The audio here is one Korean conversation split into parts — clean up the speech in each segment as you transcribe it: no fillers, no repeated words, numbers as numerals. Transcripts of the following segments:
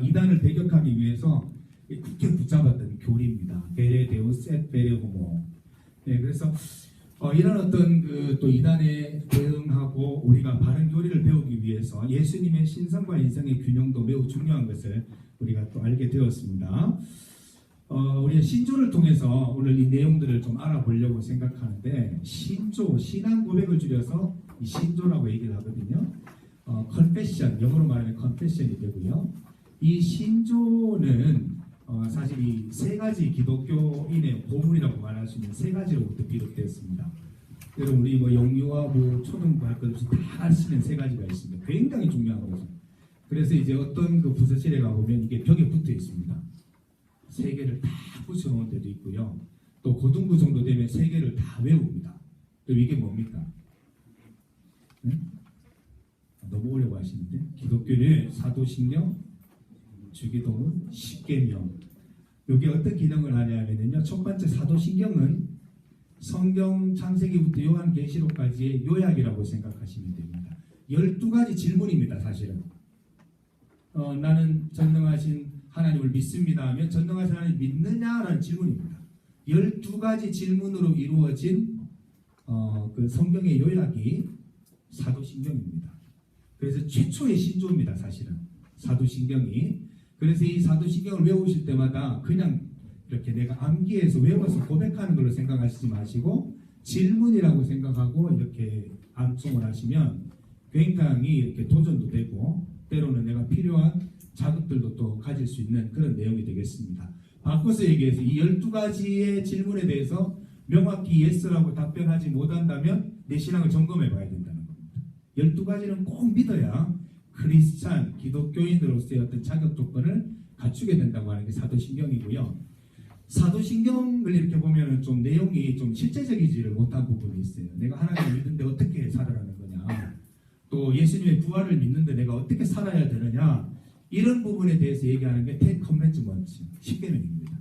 이단을 배격하기 위해서 굳게 붙잡았던 교리입니다. 베레 데우스 엣 베레 호모. 네, 그래서 이런 어떤 또 이단에 대응하고 우리가 바른 교리를 배우기 위해서 예수님의 신성과 인성의 균형도 매우 중요한 것을 우리가 또 알게 되었습니다. 우리가 신조를 통해서 오늘 이 내용들을 좀 알아보려고 생각하는데, 신조, 신앙 고백을 줄여서 이 신조라고 얘기를 하거든요. 컨페션, 영어로 말하면 컨페션이 되고요. 이 신조는 사실 이 세 가지 기독교인의 보물이라고 말할 수 있는 세 가지로부터 비롯되었습니다. 여러분, 우리 영유아, 초등부 할 것 없이 다 쓰는 세 가지가 있습니다. 굉장히 중요한 거죠. 그래서 이제 어떤 그 부서실에 가보면 이게 벽에 붙어 있습니다. 세 개를 다 붙여놓은 데도 있고요. 또 고등부 정도 되면 세 개를 다 외웁니다. 또 이게 뭡니까? 네? 너무 어려워 하시는데, 기독교는 사도신경, 주기도문, 십계명. 이게 어떤 기능을 하냐면요, 첫 번째 사도신경은 성경 창세기부터 요한계시록까지의 요약이라고 생각하시면 됩니다. 12가지 질문입니다. 사실은 나는 전능하신 하나님을 믿습니다 하면 전능하신 하나님 믿느냐라는 질문입니다. 12가지 질문으로 이루어진 그 성경의 요약이 사도신경입니다. 그래서 최초의 신조입니다. 사실은 사도신경이. 그래서 이 사도신경을 외우실 때마다 그냥 이렇게 내가 암기해서 외워서 고백하는 걸로 생각하시지 마시고 질문이라고 생각하고 이렇게 암송을 하시면 굉장히 이렇게 도전도 되고 때로는 내가 필요한 자극들도 또 가질 수 있는 그런 내용이 되겠습니다. 바꿔서 얘기해서 이 12가지의 질문에 대해서 명확히 예스라고 답변하지 못한다면 내 신앙을 점검해 봐야 된다는 겁니다. 12가지는 꼭 믿어야 크리스찬, 기독교인으로서의 어떤 자격 조건을 갖추게 된다고 하는 게 사도신경이고요. 사도신경을 이렇게 보면 좀 내용이 좀 실제적이지를 못한 부분이 있어요. 내가 하나님을 믿는데 어떻게 살아가는 거냐, 또 예수님의 부활을 믿는데 내가 어떻게 살아야 되느냐, 이런 부분에 대해서 얘기하는 게 Ten Commandments, 10계명입니다.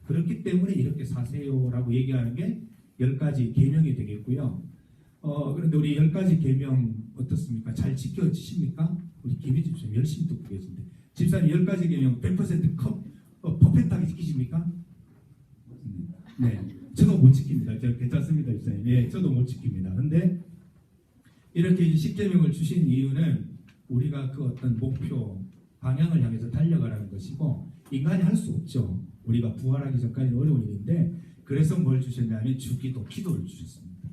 그렇기 때문에 이렇게 사세요라고 얘기하는 게 10가지 계명이 되겠고요. 그런데 우리 10가지 계명 어떻습니까? 잘 지켜지십니까? 우리 김희집 좀 열심히 듣고 계신데, 집사님 10가지 계명 100% 퍼펙트하게 지키십니까? 네, 저도 못 지킵니다. 괜찮습니다, 집사님. 네, 저도 못 지킵니다. 근데 이렇게 10계명을 주신 이유는 우리가 그 어떤 목표, 방향을 향해서 달려가라는 것이고, 인간이 할 수 없죠. 우리가 부활하기 전까지는 어려운 일인데, 그래서 뭘 주셨냐면 주기도, 기도를 주셨습니다.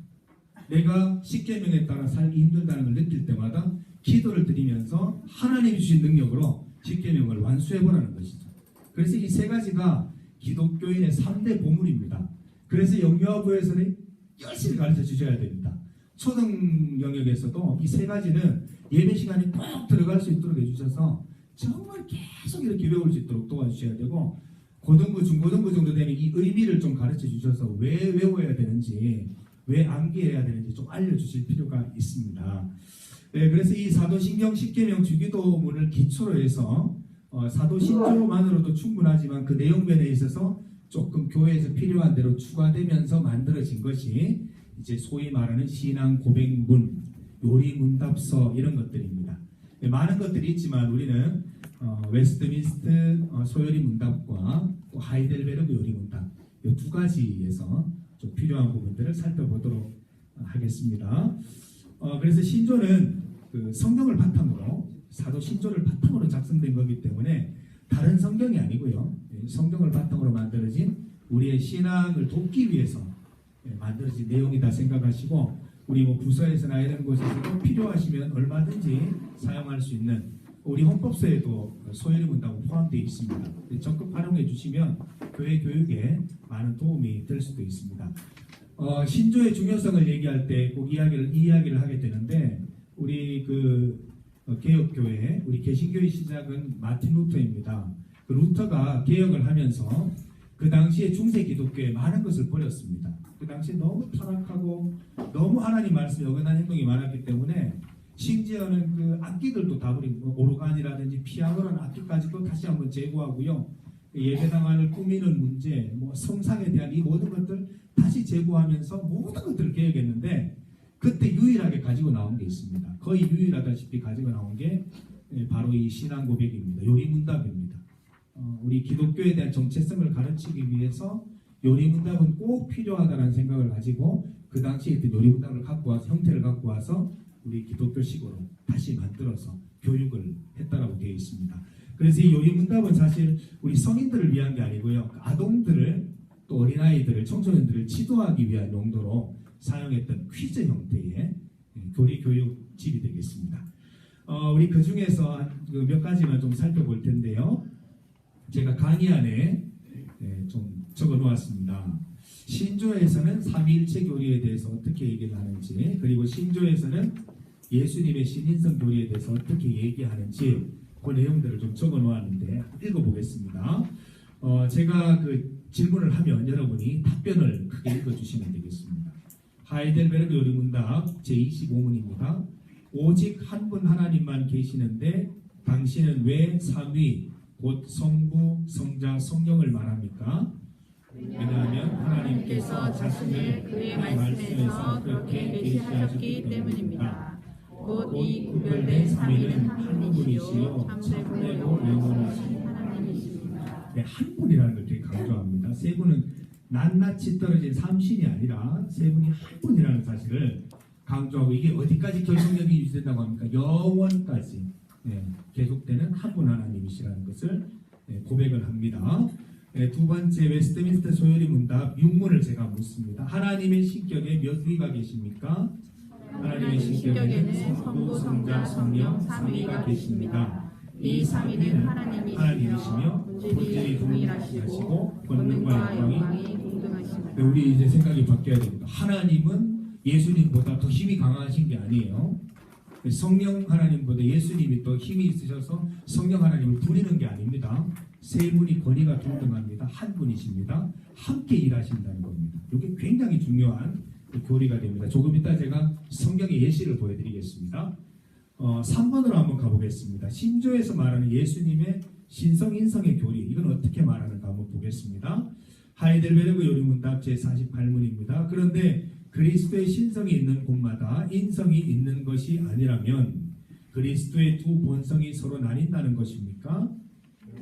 내가 10계명에 따라 살기 힘들다는 걸 느낄 때마다 기도를 드리면서 하나님이 주신 능력으로 10계명을 완수해보라는 것이죠. 그래서 이 세 가지가 기독교인의 3대 보물입니다. 그래서 영유아부에서는 열심히 가르쳐 주셔야 됩니다. 초등 영역에서도 이 세 가지는 예배 시간에 꼭 들어갈 수 있도록 해주셔서 정말 계속 이렇게 외울 수 있도록 도와주셔야 되고, 고등부, 중고등부 정도 되면 이 의미를 좀 가르쳐 주셔서 왜 외워야 되는지, 왜 암기해야 되는지 좀 알려주실 필요가 있습니다. 네, 그래서 이 사도신경 10계명 주기도문을 기초로 해서 사도신조만으로도 충분하지만 그 내용면에 있어서 조금 교회에서 필요한 대로 추가되면서 만들어진 것이 이제 소위 말하는 신앙 고백문, 요리문답서 이런 것들입니다. 네, 많은 것들이 있지만 우리는 웨스트민스트 소요리 문답과 또 하이델베르그 요리문답 이 두 가지에서 좀 필요한 부분들을 살펴보도록 하겠습니다. 그래서 신조는 그 성경을 바탕으로, 사도 신조를 바탕으로 작성된 거기 때문에 다른 성경이 아니고요, 성경을 바탕으로 만들어진 우리의 신앙을 돕기 위해서 만들어진 내용이다 생각하시고, 우리 부서에서나 이런 곳에서도 필요하시면 얼마든지 사용할 수 있는, 우리 헌법서에도 소요리 문답은 포함되어 있습니다. 적극 활용해 주시면 교회 교육에 많은 도움이 될 수도 있습니다. 신조의 중요성을 얘기할 때 꼭 이 이야기를 하게 되는데, 우리 개혁교회, 우리 개신교의 시작은 마틴 루터입니다. 그 루터가 개혁을 하면서 그 당시에 중세 기독교에 많은 것을 버렸습니다. 그 당시에 너무 타락하고 너무 하나님 말씀에 어긋난 행동이 많았기 때문에 심지어는 그 악기들도 다 버리고, 오르간이라든지 피아노라는 악기까지도 다시 한번 제고하고요. 예배당을 꾸미는 문제, 성상에 대한 이 모든 것들 다시 제고하면서 모든 것들을 개혁했는데, 그때 유일하게 가지고 나온 게 있습니다. 거의 유일하다시피 가지고 나온 게 바로 이 신앙 고백입니다. 요리문답입니다. 우리 기독교에 대한 정체성을 가르치기 위해서 요리문답은 꼭 필요하다는 생각을 가지고 그 당시에 있던 요리문답을 갖고 와서 형태를 갖고 와서 우리 기독교식으로 다시 만들어서 교육을 했다라고 되어 있습니다. 그래서 이 요리문답은 사실 우리 성인들을 위한 게 아니고요. 아동들을 또 어린아이들을 청소년들을 지도하기 위한 용도로 사용했던 퀴즈 형태의 교리 교육집이 되겠습니다. 우리 그 중에서 몇 가지만 좀 살펴볼 텐데요. 제가 강의 안에 좀 적어 놓았습니다. 신조에서는 삼위일체 교리에 대해서 어떻게 얘기를 하는지, 그리고 신조에서는 예수님의 신인성 교리에 대해서 어떻게 얘기하는지 그 내용들을 좀 적어 놓았는데 읽어보겠습니다. 제가 그 질문을 하면 여러분이 답변을 크게 읽어주시면 되겠습니다. 하이델베르그 요리문답 제25문입니다. 오직 한 분 하나님만 계시는데 당신은 왜 삼위 곧 성부, 성자, 성령을 말합니까? 왜냐하면 하나님께서 자신을 그의 말씀에서 그렇게 계시하셨기 때문입니다. 곧 이 구별된 삼위는 한 분이시요 참되고 영원하신 하나님이십니다. 네, 한 분이라는 걸 되게 강조합니다. 세 분은 낱낱이 떨어진 삼신이 아니라 세 분이 한 분이라는 사실을 강조하고, 이게 어디까지 결속력이 유지된다고 합니까? 영원까지 계속되는 한 분 하나님이시라는 것을 고백을 합니다. 두 번째, 웨스트민스터 소요리 문답 6문을 제가 묻습니다. 하나님의 신격에 몇 위가 계십니까? 하나님의 신격에는 성부, 성자, 성령, 삼위가 계십니다. 이 삼위는 하나님이시며 본질이 동일하시고 권능과 영광이 동등하십니다. 우리 이제 생각이 바뀌어야 됩니다. 하나님은 예수님보다 더 힘이 강하신 게 아니에요. 성령 하나님보다 예수님이 더 힘이 있으셔서 성령 하나님을 부리는 게 아닙니다. 세 분이 권위가 동등합니다. 한 분이십니다. 함께 일하신다는 겁니다. 이게 굉장히 중요한 교리가 됩니다. 조금 이따 제가 성경의 예시를 보여드리겠습니다. 3번으로 한번 가보겠습니다. 신조에서 말하는 예수님의 신성인성의 교리, 이건 어떻게 말하는가 한번 보겠습니다. 하이델베르그 요리문답 제48문입니다. 그런데 그리스도의 신성이 있는 곳마다 인성이 있는 것이 아니라면 그리스도의 두 본성이 서로 나뉜다는 것입니까?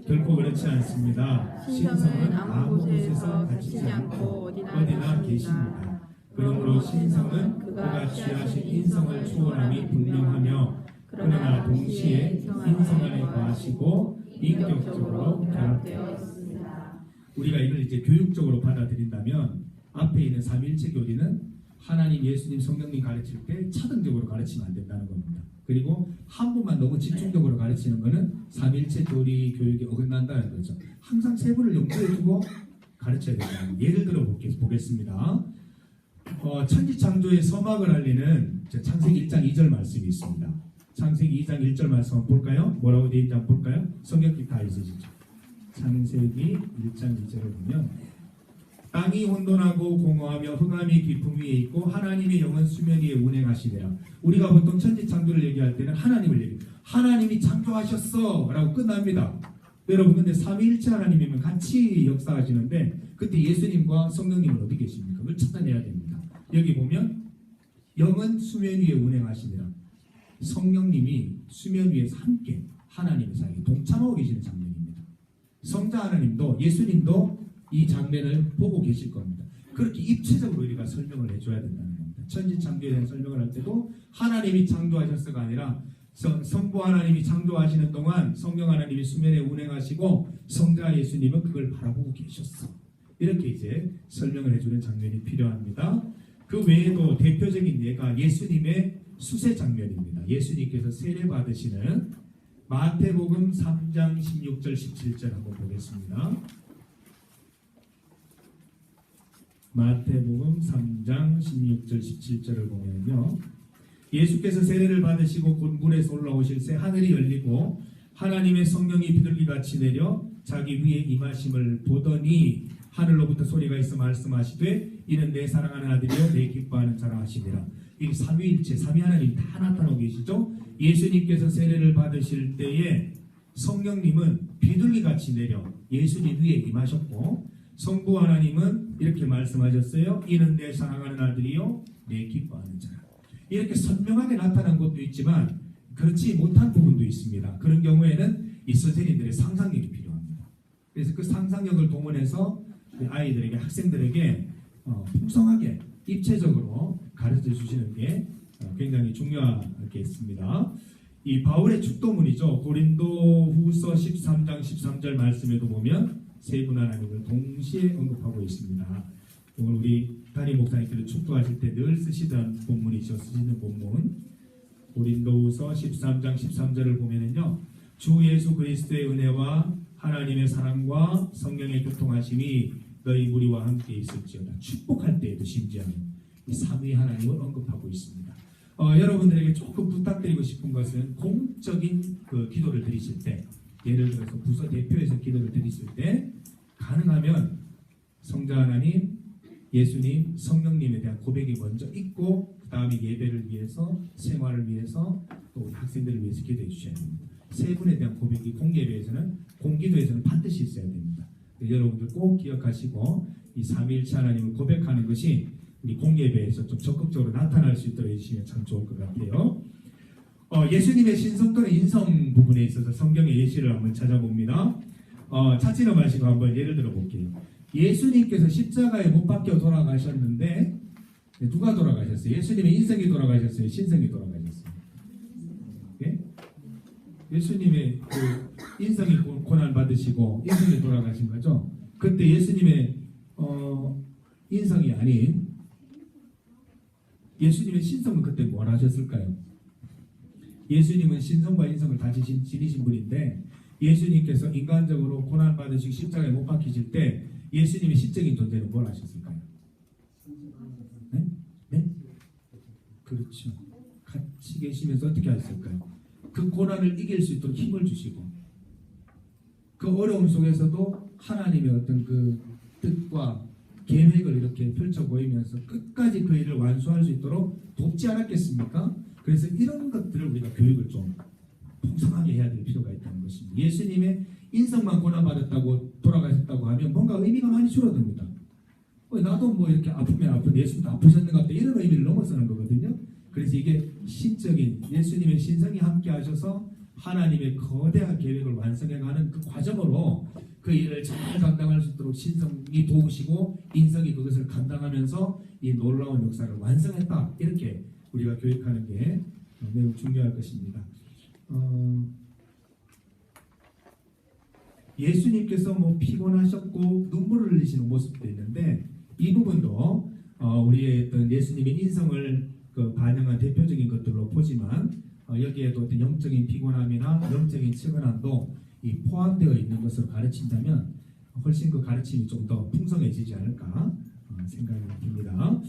결코 그렇지 않습니다. 신성은 아무 곳에서 갇히지 않고 어디나 계십니다. 그러므로 신성은 그가 취하신 인성을 초월함이 분명하며 그러나 동시에 인성 안에 거하시고 인격적으로 결합되어 있습니다. 우리가 이걸 이제 교육적으로 받아들인다면 앞에 있는 삼위일체 교리는 하나님, 예수님, 성령님 가르칠 때 차등적으로 가르치면 안 된다는 겁니다. 그리고 한 분만 너무 집중적으로 가르치는 것은 삼위일체 교리 교육에 어긋난다는 거죠. 항상 세 분을 염두에 두고 가르쳐야 된다. 예를 들어 보겠습니다. 천지창조의 서막을 알리는 창세기 1장 2절 말씀이 있습니다. 창세기 2장 1절 말씀 한번 볼까요? 뭐라고 되어 있는지 한번 볼까요? 성경책 다 있으시죠? 창세기 1장 2절을 보면 땅이 혼돈하고 공허하며 흑암이 깊음 위에 있고 하나님의 영은 수면 위에 운행하시니라. 우리가 보통 천지창조를 얘기할 때는 하나님을 얘기해요. 하나님이 창조하셨어 라고 끝납니다. 여러분, 근데 삼위일체 하나님이면 같이 역사하시는데 그때 예수님과 성령님은 어디 계십니까? 그걸 찾아내야 됩니다. 여기 보면 영은 수면 위에 운행하시니라. 성령님이 수면 위에서 함께 하나님의 사이에 동참하고 계시는 장면입니다. 성자 하나님도 예수님도 이 장면을 보고 계실 겁니다. 그렇게 입체적으로 우리가 설명을 해줘야 된다는 겁니다. 천지창조에 대한 설명을 할 때도 하나님이 창조하셨어가 아니라 성부 하나님이 창조하시는 동안 성령 하나님이 수면에 운행하시고 성자 예수님은 그걸 바라보고 계셨어. 이렇게 이제 설명을 해주는 장면이 필요합니다. 그 외에도 대표적인 예가 예수님의 수세 장면입니다. 예수님께서 세례 받으시는 마태복음 3장 16절 17절 한번 보겠습니다. 마태복음 3장 16절 17절을 보면요, 예수께서 세례를 받으시고 곧 물에서 올라오실 새 하늘이 열리고 하나님의 성령이 비둘기같이 내려 자기 위에 임하심을 보더니 하늘로부터 소리가 있어 말씀하시되 이는 내 사랑하는 아들이요 내 기뻐하는 자라 하시니라. 이 삼위일체, 삼위 하나님 다 나타나고 계시죠. 예수님께서 세례를 받으실 때에 성령님은 비둘기같이 내려 예수님 위에 임하셨고 성부 하나님은 이렇게 말씀하셨어요. 이는 내 사랑하는 아들이요 내 기뻐하는 자라. 이렇게 선명하게 나타난 것도 있지만 그렇지 못한 부분도 있습니다. 그런 경우에는 이 선생님들의 상상력이 필요합니다. 그래서 상상력을 동원해서 아이들에게 학생들에게 풍성하게 입체적으로 가르쳐 주시는 게 굉장히 중요하겠습니다. 이 바울의 축도문이죠. 고린도후서 13장 13절 말씀에도 보면 세 분 하나님을 동시에 언급하고 있습니다. 오늘 우리 담임 목사님께서 축도하실 때 늘 쓰시던 본문이죠. 쓰시는 본문 고린도후서 13장 13절을 보면은요, 주 예수 그리스도의 은혜와 하나님의 사랑과 성령의 교통하심이 너희 무리와 함께 있을지어다. 축복할 때에도 심지어는 이 삼위 하나님을 언급하고 있습니다. 여러분들에게 조금 부탁드리고 싶은 것은 공적인 그 기도를 드리실 때, 예를 들어서 부서 대표에서 기도를 드리실 때 가능하면 성자 하나님, 예수님, 성령님에 대한 고백이 먼저 있고 그 다음에 예배를 위해서, 생활을 위해서, 또 우리 학생들을 위해서 기도해 주셔야 됩니다. 세 분에 대한 고백이 공예배에서는, 공기도에서는 반드시 있어야 됩니다. 여러분들 꼭 기억하시고 이 삼위일체 하나님을 고백하는 것이 우리 공예배에서 좀 적극적으로 나타날 수 있도록 해주시면 참 좋을 것 같아요. 예수님의 신성 또는 인성 부분에 있어서 성경의 예시를 한번 찾아봅니다. 찾지는 마시고 한번 예를 들어 볼게요. 예수님께서 십자가에 못 박혀 돌아가셨는데 누가 돌아가셨어요? 예수님의 인성이 돌아가셨어요? 신성이 돌아가셨어요? 예? 예수님의 그 인성이 고난 받으시고 인성이 돌아가신 거죠. 그때 예수님의 인성이 아닌 예수님의 신성은 그때 뭘 하셨을까요? 예수님은 신성과 인성을 다 지니신 분인데 예수님께서 인간적으로 고난 받으시고 십자가에 못 박히실 때 예수님의 신적인 존재는 뭘 하셨을까요? 네? 네? 그렇죠. 같이 계시면서 어떻게 하셨을까요? 그 고난을 이길 수 있도록 힘을 주시고 그 어려움 속에서도 하나님의 어떤 그 뜻과 계획을 이렇게 펼쳐 보이면서 끝까지 그 일을 완수할 수 있도록 돕지 않았겠습니까? 그래서 이런 것들을 우리가 교육을 좀 풍성하게 해야 될 필요가 있다는 것입니다. 예수님의 인성만 고난받았다고 돌아가셨다고 하면 뭔가 의미가 많이 줄어듭니다. 나도 뭐 이렇게 아프면 아픈데 예수님도 아프셨는 것 같다 이런 의미를 넘어서는 거거든요. 그래서 이게 신적인 예수님의 신성이 함께 하셔서 하나님의 거대한 계획을 완성해가는 그 과정으로 그 일을 잘 감당할 수 있도록 신성이 도우시고 인성이 그것을 감당하면서 이 놀라운 역사를 완성했다. 이렇게 우리가 교육하는 게 매우 중요할 것입니다. 예수님께서 뭐 피곤하셨고 눈물을 흘리시는 모습도 있는데 이 부분도 우리의 어떤 예수님의 인성을 반영한 대표적인 것들로 보지만 여기에도 어떤 영적인 피곤함이나 영적인 측은함도 포함되어 있는 것으로 가르친다면 훨씬 그 가르침이 좀 더 풍성해지지 않을까 생각이 듭니다.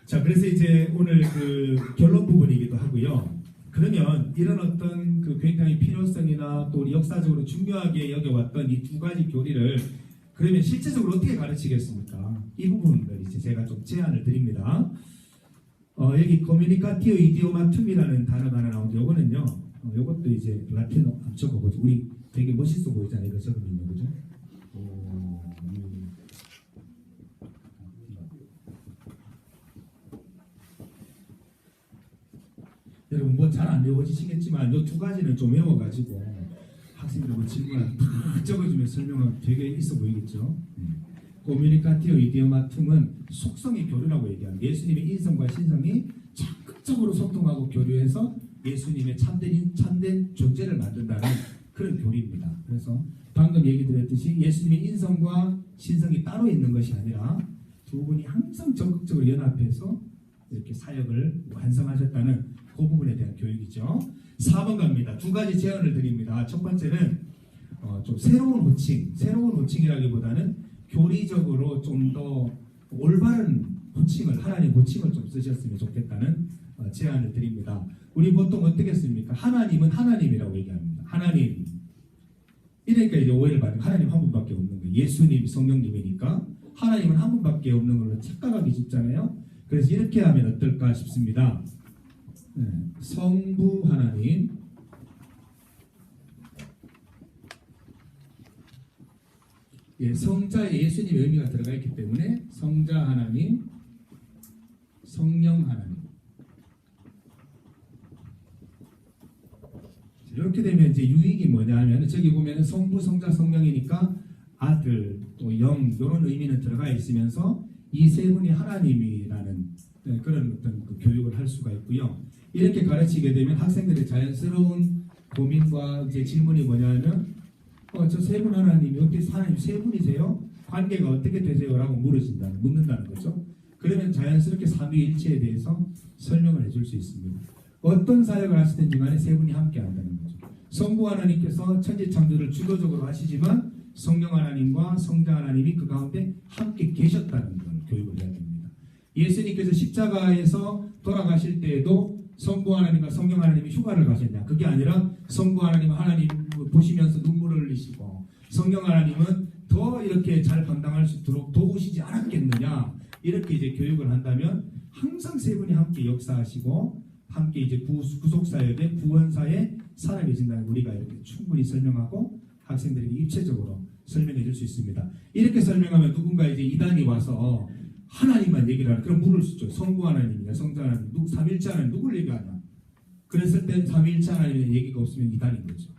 자, 그래서 이제 오늘 그 결론 부분이기도 하고요. 그러면 이런 어떤 그 굉장히 필요성이나 또 우리 역사적으로 중요하게 여겨왔던 이 두 가지 교리를 그러면 실제적으로 어떻게 가르치겠습니까? 이 부분을 이제 제가 좀 제안을 드립니다. 여기 커뮤니카티오 이디오마툼이라는 단어가 하나 나오는데 요거는요. 요것도 이제 라틴어 한번 적어보죠. 우리 되게 멋있어 보이잖아요. 이거 적으면요. 그죠? 여러분 뭐 잘 안 외워지시겠지만 요 두 가지는 좀 외워가지고 학생들 뭐 질문을 탁 적어주면 설명하면 되게 있어 보이겠죠. 코뮤니카티오 이디오마툼은 속성의 교류라고 얘기합니다. 예수님의 인성과 신성이 적극적으로 소통하고 교류해서 예수님의 참된 존재를 만든다는 그런 교리입니다. 그래서 방금 얘기 드렸듯이 예수님의 인성과 신성이 따로 있는 것이 아니라 두 분이 항상 적극적으로 연합해서 이렇게 사역을 완성하셨다는 그 부분에 대한 교육이죠. 4번 갑니다. 두 가지 제안을 드립니다. 첫 번째는 좀 새로운 호칭이라기보다는 교리적으로 좀 더 올바른 호칭을 하나님 호칭을 좀 쓰셨으면 좋겠다는 제안을 드립니다. 우리 보통 어떻게 씁니까? 하나님은 하나님이라고 얘기합니다. 하나님. 이러니까 이제 오해를 받는 하나님 한 분밖에 없는 거예요. 예수님, 성령님이니까 하나님은 한 분밖에 없는 걸로 착각하기 쉽잖아요. 그래서 이렇게 하면 어떨까 싶습니다. 성부 하나님, 성자에 예수님의 의미가 들어가 있기 때문에 성자 하나님, 성령 하나님. 이렇게 되면 이제 유익이 뭐냐 하면 저기 보면 성부, 성자, 성령이니까 아들, 또 영 이런 의미는 들어가 있으면서 이 세 분이 하나님이라는 그런 어떤 그 교육을 할 수가 있고요. 이렇게 가르치게 되면 학생들의 자연스러운 고민과 이제 질문이 뭐냐면 저 세 분 하나님이 어떻게 하나님 세 분이세요? 관계가 어떻게 되세요? 라고 묻는다는 거죠. 그러면 자연스럽게 삼위일체에 대해서 설명을 해줄 수 있습니다. 어떤 사역을 하시든지 간에 세 분이 함께 한다는 거죠. 성부 하나님께서 천지창조를 주도적으로 하시지만 성령 하나님과 성자 하나님이 그 가운데 함께 계셨다는 걸 교육을 해야 됩니다. 예수님께서 십자가에서 돌아가실 때에도 성부 하나님과 성령 하나님이 휴가를 가셨냐? 그게 아니라 성부 하나님 보시면서 눈물을 흘리시고 성령 하나님은 더 이렇게 잘 감당할 수 있도록 도우시지 않았겠느냐? 이렇게 이제 교육을 한다면 항상 세 분이 함께 역사하시고 함께 이제 구속사역의 구원사에 살아계신다는 우리가 이렇게 충분히 설명하고 학생들에게 입체적으로 설명해 줄 수 있습니다. 이렇게 설명하면 누군가 이제 이단이 와서 하나님만 얘기를 하는 그럼 물을 수 있죠. 성부 하나님이냐 성자 하나님, 삼일체 하나님 누굴 얘기하냐. 그랬을 때 삼일체 하나님의 얘기가 없으면 이단인 거죠.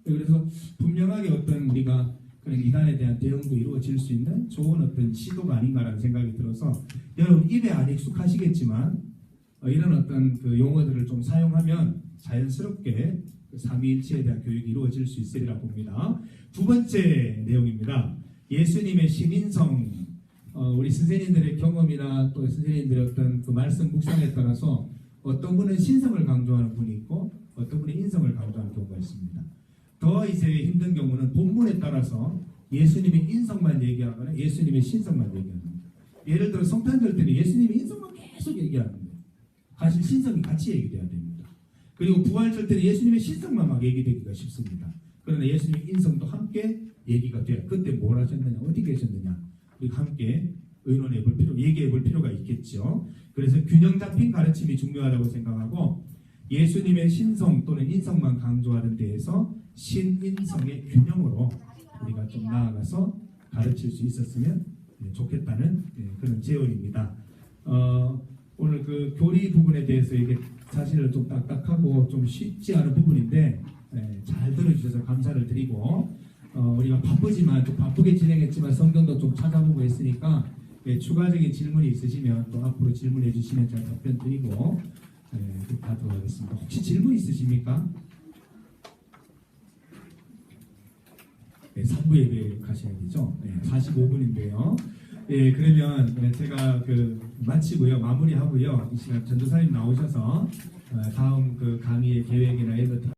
그래서 분명하게 어떤 우리가 그런 이단에 대한 대응도 이루어질 수 있는 좋은 어떤 시도가 아닌가라는 생각이 들어서 여러분 입에 안 익숙하시겠지만 이런 어떤 그 용어들을 좀 사용하면 자연스럽게 그 삼위일체에 대한 교육이 이루어질 수 있으리라 봅니다. 두 번째 내용입니다. 예수님의 신인성. 우리 선생님들의 경험이나 또 선생님들의 어떤 그 말씀 묵상에 따라서 어떤 분은 신성을 강조하는 분이 있고 어떤 분은 인성을 강조하는 경우가 있습니다. 더 이제 힘든 경우는 본문에 따라서 예수님의 인성만 얘기하거나 예수님의 신성만 얘기하는 거예요. 예를 들어 성탄절 때는 예수님의 인성만 계속 얘기하는 거예요. 사실 신성이 같이 얘기돼야 됩니다. 그리고 부활절 때는 예수님의 신성만 막 얘기되기가 쉽습니다. 그러나 예수님의 인성도 함께 얘기가 돼요. 그때 뭘 하셨느냐, 어디 계셨느냐, 우리 함께 의논해 볼 얘기해 볼 필요가 있겠죠. 그래서 균형 잡힌 가르침이 중요하다고 생각하고 예수님의 신성 또는 인성만 강조하는 데에서 신인성의 균형으로 우리가 좀 나아가서 가르칠 수 있었으면 좋겠다는 그런 제언입니다. 오늘 그 교리 부분에 대해서 이게 사실은 좀 딱딱하고 좀 쉽지 않은 부분인데 잘 들어주셔서 감사를 드리고 우리가 바쁘지만 좀 바쁘게 진행했지만 성경도 좀 찾아보고 했으니까 추가적인 질문이 있으시면 또 앞으로 질문해 주시면 제가 답변 드리고 그렇게 하도록 하겠습니다. 혹시 질문 있으십니까? 3부 예배 가셔야 되죠. 45분인데요. 그러면 제가 마치고요. 마무리하고요. 이 시간 전도사님 나오셔서 다음 그 강의의 계획이나 이런